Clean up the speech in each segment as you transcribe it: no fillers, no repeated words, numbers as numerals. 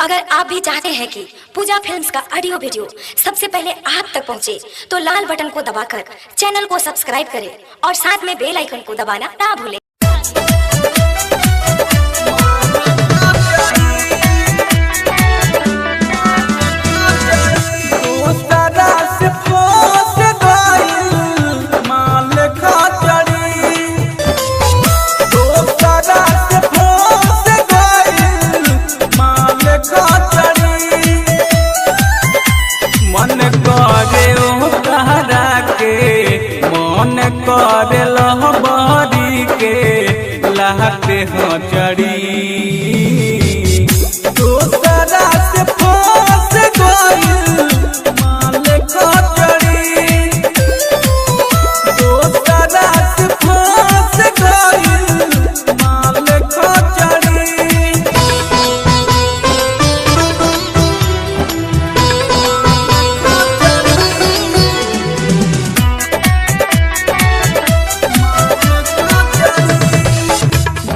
अगर आप भी चाहते हैं कि पूजा फिल्म्स का ऑडियो वीडियो सबसे पहले आप तक पहुंचे, तो लाल बटन को दबाकर चैनल को सब्सक्राइब करें और साथ में बेल आइकन को दबाना ना भूलें। मन करे लहबरी के लहते हो चढ़ी दूसरा से फंस गइल माल खचड़ी दूसरा से फंस गइल माल खचड़ी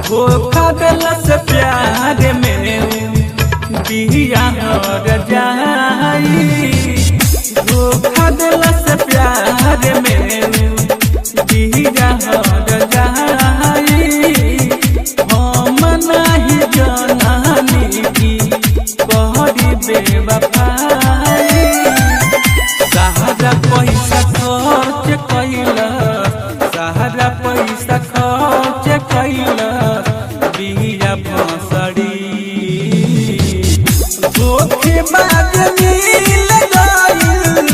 धोखा दिला से प्यार में बिया हर जाई धोखा दिला से प्यार में बिया हर जाई हम नहीं जानी की कहरी बेवफाई सहारा पैसा खर्च कैला सहारा पैसा खर्च कैला बिया भसड़ी धोखेबाज मिल गइल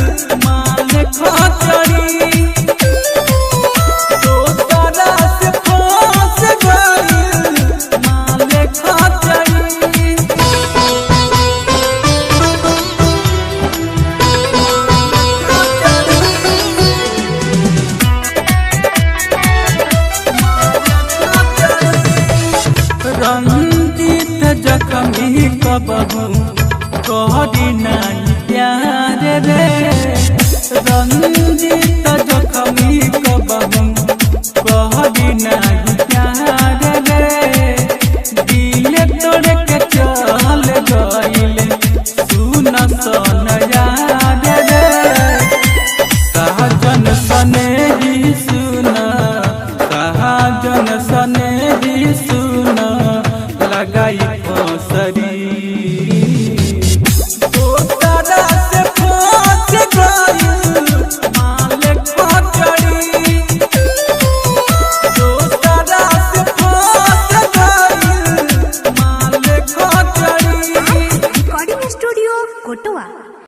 माल खचड़ी दोसरा से फंस गइल माल खचड़ी रंजित जख्मी कबहू कहरी नहीं प्यार रे रंजित जख्मी कबहू कहरी नहीं प्यार रे दिल तोड़ के चल गइल सुन सन याद रे सहजन सने ही सुन सहजन सने ही सुन लगाई फसरी दोसरा से फंस गइल माल खचड़ी दोसरा से फंस गइल माल खचड़ी। रिकॉर्डिंग स्टूडियो कोटवा।